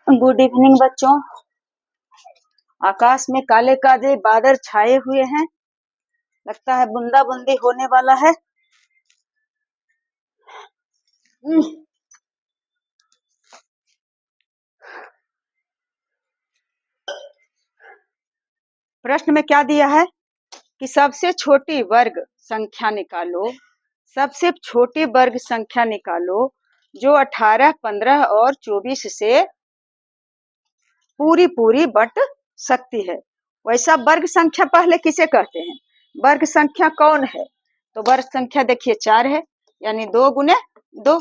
Good evening बच्चों। आकाश में काले काले बादल छाए हुए हैं, लगता है बूंदा बूंदी होने वाला है। प्रश्न में क्या दिया है कि सबसे छोटी वर्ग संख्या निकालो, सबसे छोटी वर्ग संख्या निकालो जो 18, 15 और 24 से पूरी पूरी बट सकती है। वैसा वर्ग संख्या पहले किसे कहते हैं? वर्ग संख्या कौन है? तो वर्ग संख्या देखिए 4 है, यानी 2 गुने 2।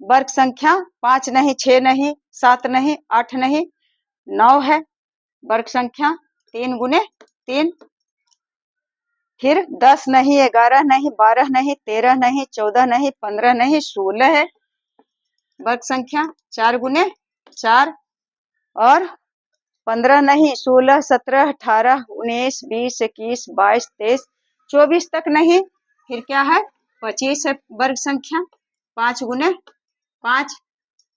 वर्ग संख्या 5 नहीं, 6 नहीं, 7 नहीं, 8 नहीं, 9 है। वर्ग संख्या 3 गुने 3। फिर 10 नहीं, 11 नहीं, 12 नहीं, 13 नहीं, 14 नहीं, 15 नहीं, 16 है। वर्ग संख्या 4 गुने 4 और 15 नहीं, 16, 17, 18, 19, 20, 21, 22, 23, 24 तक नहीं। फिर क्या है? 25 है वर्ग संख्या, 5 गुने 5।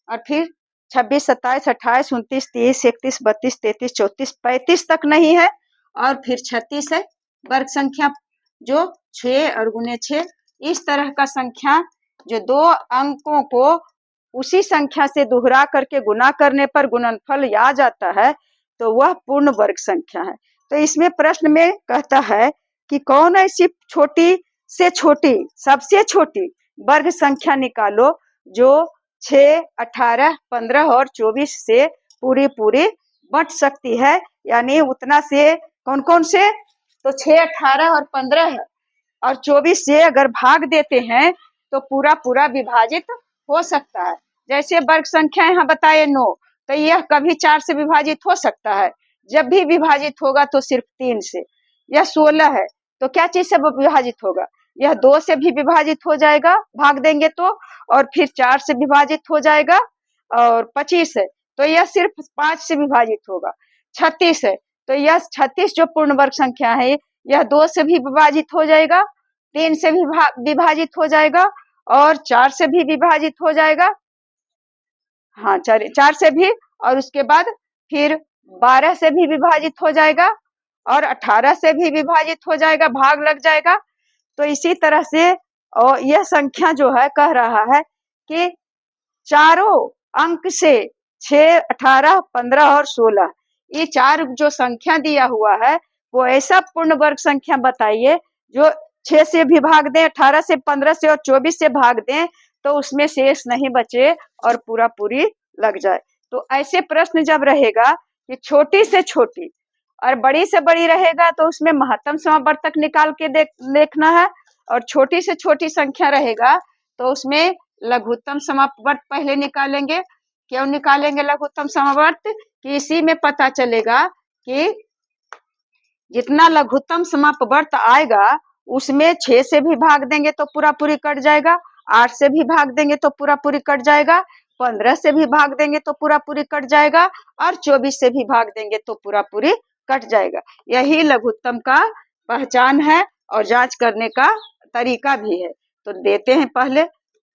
और फिर 26, 27, 28, 29, 30, 31, 32, 33, 34, 35 तक नहीं है। और फिर 36 है वर्ग संख्या, जो 6 और गुने 6। इस तरह का संख्या जो 2 अंकों को उसी संख्या से दोहरा करके गुना करने पर गुणनफल आ जाता है, तो वह पूर्ण वर्ग संख्या है। तो इसमें प्रश्न में कहता है कि कौन ऐसी छोटी से छोटी, सबसे छोटी वर्ग संख्या निकालो जो 6, 18, 15 और 24 से पूरी पूरी बट सकती है। यानी उतना से कौन कौन से? तो 6, 18 और 15 और 24 से अगर भाग देते हैं तो पूरा पूरा विभाजित हो सकता है। जैसे वर्ग संख्या यहाँ बताए 9, तो यह कभी 4 से विभाजित हो सकता है। जब भी विभाजित होगा तो सिर्फ 3 से। यह 16 है, तो क्या चीज से विभाजित होगा? यह 2 से भी विभाजित हो जाएगा भाग देंगे तो, और फिर 4 से विभाजित हो जाएगा। और 25 है, तो यह सिर्फ 5 से विभाजित होगा। 36 है, तो यह 36 जो पूर्ण वर्ग संख्या है, यह 2 से भी विभाजित हो जाएगा, 3 से भी विभाजित हो जाएगा, और 4 से भी विभाजित हो जाएगा। हाँ, 4 से भी, और उसके बाद फिर 12 से भी विभाजित हो जाएगा, और 18 से भी विभाजित हो जाएगा, भाग लग जाएगा। तो इसी तरह से और यह संख्या जो है कह रहा है कि चारों अंक से 6, 18, 15 और 16, ये 4 जो संख्या दिया हुआ है वो ऐसा पूर्ण वर्ग संख्या बताइए जो 6 से भी भाग दें, 18 से, 15 से और 24 से भाग दें तो उसमें शेष नहीं बचे और पूरा पूरी लग जाए। तो ऐसे प्रश्न जब रहेगा कि छोटी से छोटी और बड़ी से बड़ी रहेगा तो उसमें महत्तम समावर्तक निकाल के देखना है, और छोटी से छोटी संख्या रहेगा तो उसमें लघुत्तम समावर्त पहले निकालेंगे। क्यों निकालेंगे लघुत्तम समावर्त? कि इसी में पता चलेगा कि जितना लघुत्तम समावर्त आएगा उसमें 6 से भी भाग देंगे तो पूरा पूरी कट जाएगा, 8 से भी भाग देंगे तो पूरा पूरी कट जाएगा, 15 से भी भाग देंगे तो पूरा पूरी कट जाएगा, और 24 से भी भाग देंगे तो पूरा पूरी कट जाएगा। यही लघुत्तम का पहचान है और जांच करने का तरीका भी है। तो देते हैं पहले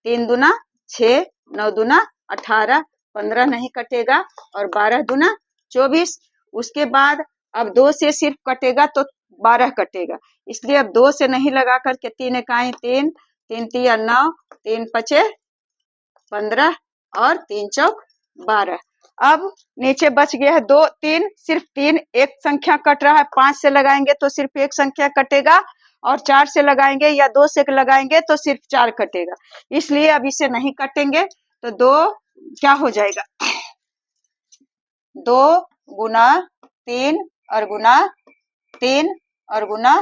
3 दूना 6, 9 दूना 18, 15 नहीं कटेगा, और 12 दूना 24। उसके बाद अब 2 से सिर्फ कटेगा तो 12 कटेगा, इसलिए अब 2 से नहीं लगा करके 3 इकाई 3, 3 तिया 9, 3 पचे 15 और 3 चौक 12। अब नीचे बच गया है 2, 3, सिर्फ 3, एक संख्या कट रहा है। 5 से लगाएंगे तो सिर्फ एक संख्या कटेगा, और 4 से लगाएंगे या 2 से लगाएंगे तो सिर्फ 4 कटेगा, इसलिए अब इसे नहीं कटेंगे। तो 2 क्या हो जाएगा? 2 गुना 3 और गुना 3 और गुना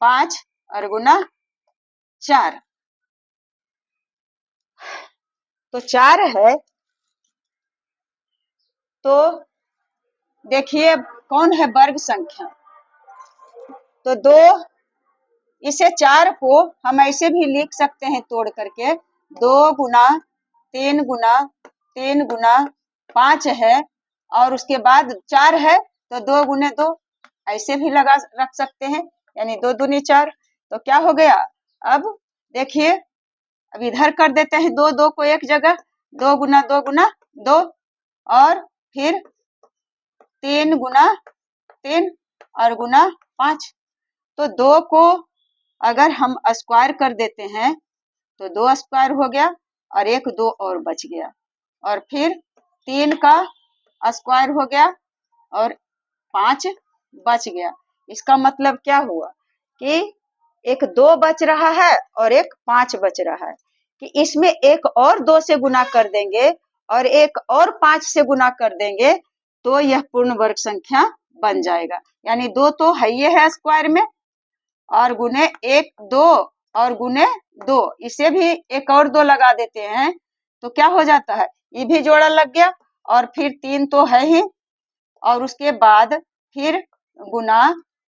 5 और गुना 4, तो 4 है। तो देखिए कौन है वर्ग संख्या? तो 2, इसे 4 को हम ऐसे भी लिख सकते हैं तोड़ करके, 2 गुना 3 गुना 3 गुना 5 है, और उसके बाद 4 है तो 2 गुने 2 ऐसे भी लगा रख सकते हैं, यानी 2 दूनी 4। तो क्या हो गया? अब देखिए, अब इधर कर देते हैं 2 2 को एक जगह, 2 गुना 2 गुना 2, और फिर 3 गुना 3 और गुना 5। तो 2 को अगर हम स्क्वायर कर देते हैं तो 2 स्क्वायर हो गया और एक 2 और बच गया, और फिर 3 का स्क्वायर हो गया और 5 बच गया। इसका मतलब क्या हुआ कि एक 2 बच रहा है और एक 5 बच रहा है, कि इसमें एक और 2 से गुना कर देंगे और एक और 5 से गुना कर देंगे तो यह पूर्ण वर्ग संख्या बन जाएगा। यानी 2 तो है ही है स्क्वायर में, और गुने 1 2 और गुने 2, इसे भी एक और 2 लगा देते हैं तो क्या हो जाता है, ये भी जोड़ा लग गया, और फिर 3 तो है ही, और उसके बाद फिर गुना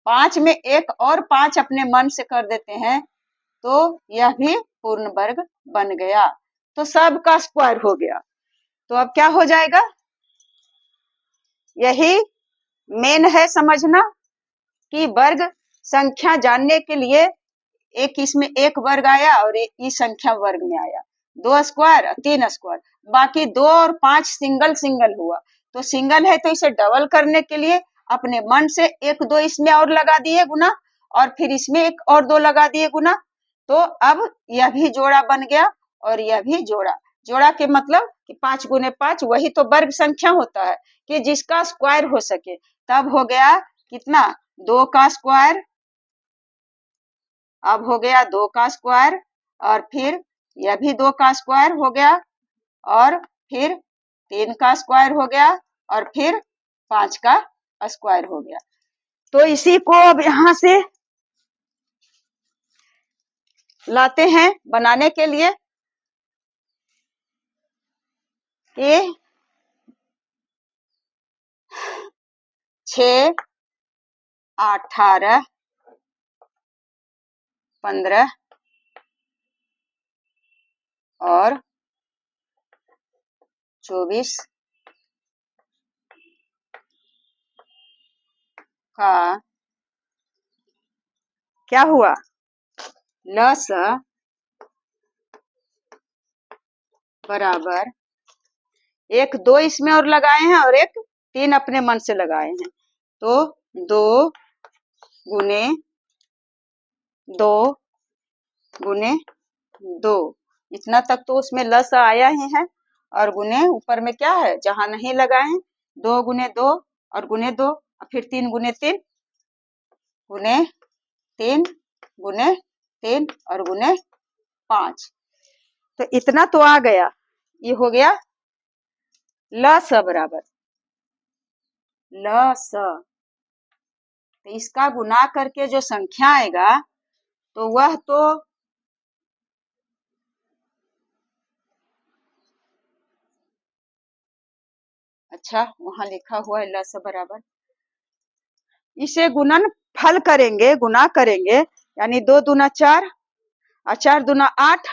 5 में एक और 5 अपने मन से कर देते हैं तो यह भी पूर्ण वर्ग बन गया। तो सब का स्क्वायर हो गया। तो अब क्या हो जाएगा, यही मेन है समझना कि वर्ग संख्या जानने के लिए एक इसमें एक वर्ग आया और इस संख्या वर्ग में आया, 2 स्क्वायर 3 स्क्वायर, बाकी 2 और 5 सिंगल सिंगल हुआ। तो सिंगल है तो इसे डबल करने के लिए अपने मन से 1 2 इसमें और लगा दिए गुना, और फिर इसमें एक और 2 लगा दिए गुना। तो अब यह भी जोड़ा बन गया और यह भी जोड़ा। जोड़ा के मतलब कि 5 गुने 5 वही तो वर्ग संख्या होता है कि जिसका स्क्वायर हो सके। तब हो गया कितना, 2 का स्क्वायर, अब हो गया 2 का स्क्वायर, और फिर यह भी 2 का स्क्वायर हो गया, और फिर 3 का स्क्वायर हो गया, और फिर 5 का स्क्वायर हो गया। तो इसी को अब यहाँ से लाते हैं बनाने के लिए कि 6 18 15 और 24 का क्या हुआ, लसा बराबर 1 2 इसमें और लगाए हैं और एक 3 अपने मन से लगाए हैं। तो 2 गुने 2 गुने 2, इतना तक तो उसमें लस आया ही है, और गुने ऊपर में क्या है जहां नहीं लगाए, 2 गुने 2 और गुने 2, फिर 3 गुने 3 गुने 3 गुने 3 और गुने 5। तो इतना तो आ गया, ये हो गया लस बराबर लस। तो इसका गुना करके जो संख्या आएगा तो वह तो अच्छा वहां लिखा हुआ है लस बराबर, इसे गुणन फल करेंगे, गुना करेंगे, यानी 2 दूना 4 और 4 दूना 8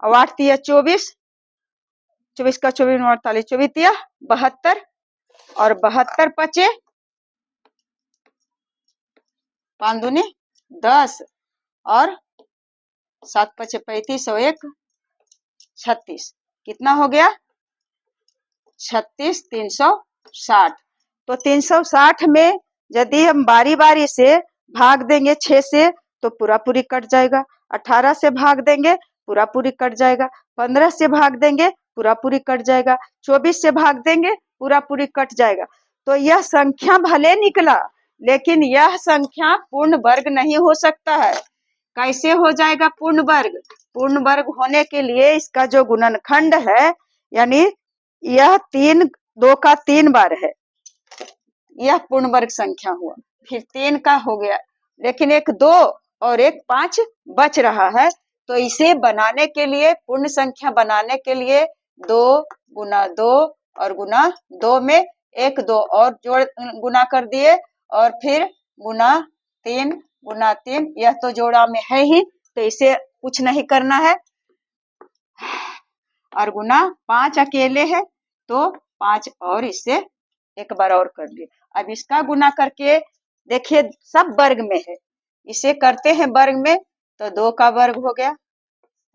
और 8 तिया 24, 24 का 24 48, 24 तिया 72 और 72 पचे 5 दूनी 10 और 7 पचे 35 और 1 36, कितना हो गया 36 360। तो 360 में यदि हम बारी बारी से भाग देंगे 6 से तो पूरा पूरी कट जाएगा, 18 से भाग देंगे पूरा पूरी कट जाएगा, 15 से भाग देंगे पूरा पूरी कट जाएगा, 24 से भाग देंगे पूरा पूरी कट जाएगा। तो यह संख्या भले निकला लेकिन यह संख्या पूर्ण वर्ग नहीं हो सकता है। कैसे हो जाएगा पूर्ण वर्ग, पूर्ण वर्ग होने के लिए इसका जो गुणनखंड है, यानी यह 3 2 का 3 बार है, यह पूर्ण वर्ग संख्या हुआ। फिर 3 का हो गया, लेकिन एक 2 और एक 5 बच रहा है। तो इसे बनाने के लिए, पूर्ण संख्या बनाने के लिए 2 गुना 2 और गुना 2 में एक 2 और जोड़ गुना कर दिए, और फिर गुना 3 गुना 3, यह तो जोड़ा में है ही तो इसे कुछ नहीं करना है, और गुना 5 अकेले है तो 5 और इससे एक बार और कर लिए। अब इसका गुना करके देखिए सब वर्ग में है, इसे करते हैं वर्ग में तो 2 का वर्ग हो गया,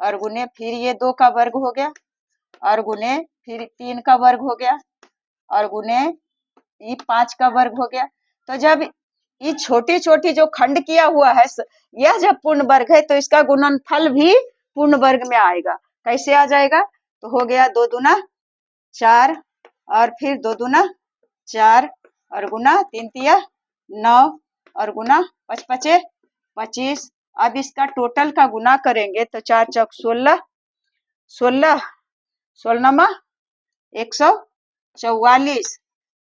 और गुने फिर ये 2 का वर्ग हो गया, और गुने फिर 3 का वर्ग हो गया, और गुने ये 5 का वर्ग हो गया। तो जब ये छोटी छोटी जो खंड किया हुआ है यह जब पूर्ण वर्ग है तो इसका गुणनफल भी पूर्ण वर्ग में आएगा। कैसे आ जाएगा? तो हो गया 2 दूना 4 और फिर 2 दूना 4 और गुना 3 तिया 9 और गुना 5 पचे 25। अब इसका टोटल का गुना करेंगे तो 4 चौक 16 16 16 144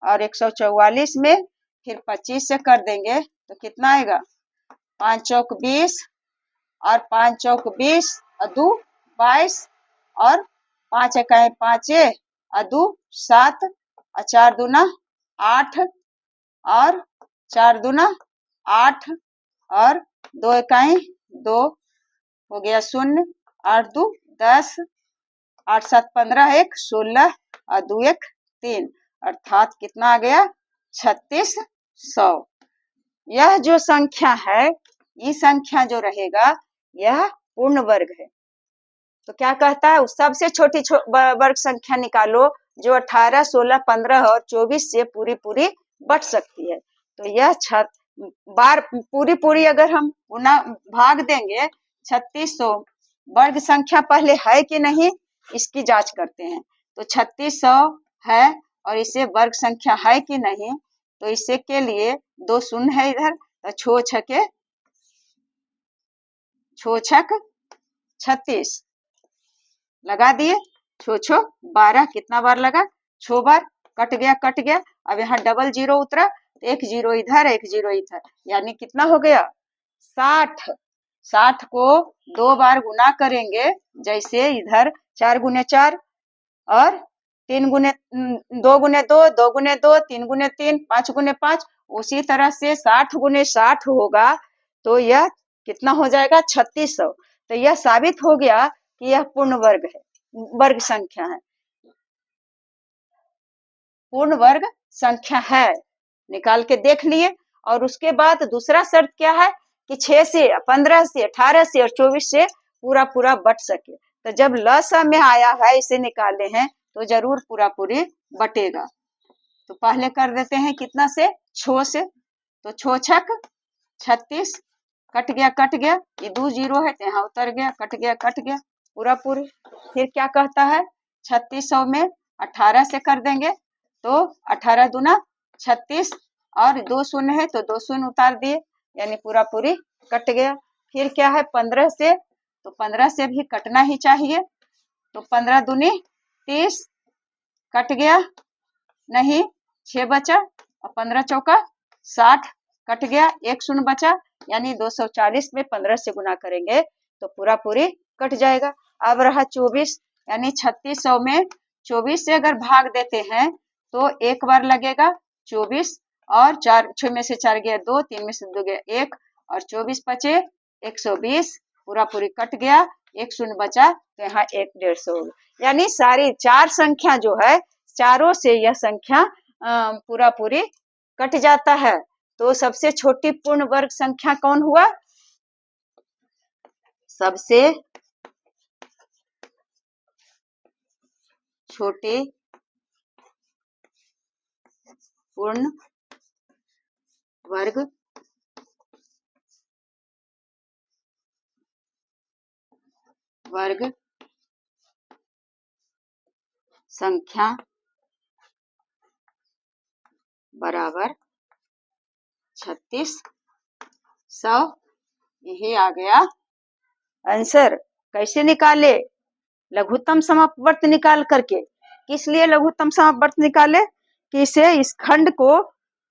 और 144 में फिर 25 से कर देंगे तो कितना आएगा? 5 चौक 20 और 5 चौक 20 अदू 22 और 5 इकाई 5 अदू 7 और 4 दूना 8 और 4 दूना 8 और 2 इकाई 2 हो गया 0 8 दू 10 8 7 15 1 16 और 2 1 3 अर्थात कितना आ गया? 3600। यह जो संख्या है ये संख्या जो रहेगा यह पूर्ण वर्ग है। तो क्या कहता है? सबसे छोटी वर्ग संख्या निकालो जो 18 16 15 और 24 से पूरी पूरी बट सकती है। तो यह बार पूरी अगर हम गुना भाग देंगे 3600 वर्ग संख्या पहले है कि नहीं इसकी जांच करते हैं। तो 3600 है और इसे वर्ग संख्या है कि नहीं, तो इसे के लिए 2 शून्य है इधर, तो छो छक 36 लगा दिए। छो 12 कितना बार लगा? 6 बार। कट गया। अब यहाँ डबल जीरो उतरा तो 1 जीरो इधर 1 जीरो इधर, यानी कितना हो गया? 60। 60 को 2 बार गुना करेंगे, जैसे इधर 4 गुने 4 और 3 गुने 2 गुने 2 2 गुने 2 3 गुने 3 5 गुने 5, उसी तरह से 60 गुने 60 होगा तो यह कितना हो जाएगा? 3600। तो यह साबित हो गया कि यह पूर्ण वर्ग है, वर्ग संख्या है, पूर्ण वर्ग संख्या है। निकाल के देख लिए। और उसके बाद दूसरा शर्त क्या है कि 6 से 15 से 18 से और 24 से पूरा पूरा बट सके। तो जब लसा में आया है इसे निकाले हैं तो जरूर पूरा पूरी बटेगा। तो पहले कर देते हैं कितना से? 6 से। तो 6 छक 36 कट गया, ये 2 जीरो है तो यहाँ उतर गया, कट गया पूरा पूरी। फिर क्या कहता है? 3600 में 18 से कर देंगे तो 18 दूना 36 और 2 शून्य है तो 2 शून्य उतार दिए, यानी पूरा पूरी कट गया। फिर क्या है? 15 से, तो 15 से भी कटना ही चाहिए। तो 15 दूनी 30 कट गया नहीं, 6 बचा और 15 चौका 60 कट गया, 1 शून्य बचा, यानी 240 में 15 से गुना करेंगे तो पूरा पूरी कट जाएगा। अब रहा 24, यानी 3600 में 24 से अगर भाग देते हैं तो एक बार लगेगा 24 और 4 6 में से 4 गया 2, 3 में से 2 गया 1 और 24 बचे 120, पूरा पूरी कट गया, 1 शून्य बचा तो यहाँ 1 150 हो गया। यानी सारी 4 संख्या जो है चारों से यह संख्या पूरा पूरी कट जाता है। तो सबसे छोटी पूर्ण वर्ग संख्या कौन हुआ? सबसे छोटी पूर्ण वर्ग संख्या बराबर 3600। यही आ गया आंसर। कैसे निकाले? लघुत्तम समापवर्त निकाल करके। किस लिए लघुत्तम समापवर्त निकाले? कि इसे इस खंड को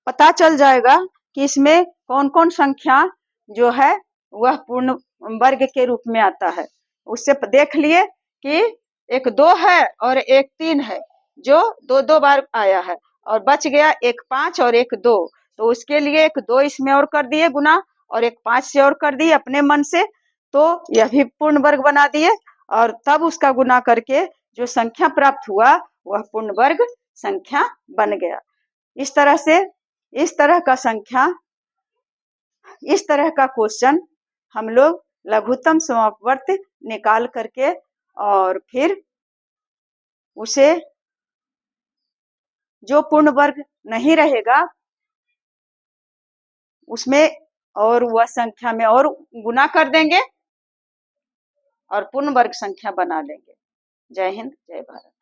पता चल जाएगा कि इसमें कौन कौन संख्या जो है वह पूर्ण वर्ग के रूप में आता है। उससे देख लिए कि एक 2 है और एक 3 है जो 2 बार आया है, और बच गया एक 5 और एक 2, तो उसके लिए एक 2 इसमें और कर दिए गुना और एक 5 से और कर दिए अपने मन से, तो यह भी पूर्ण वर्ग बना दिए और तब उसका गुना करके जो संख्या प्राप्त हुआ वह पूर्ण वर्ग संख्या बन गया। इस तरह से इस तरह का क्वेश्चन हम लोग लघुत्तम समापवर्त निकाल करके और फिर उसे जो पूर्ण वर्ग नहीं रहेगा उसमें और वह संख्या में और गुना कर देंगे और पूर्ण वर्ग संख्या बना लेंगे। जय हिंद, जय भारत।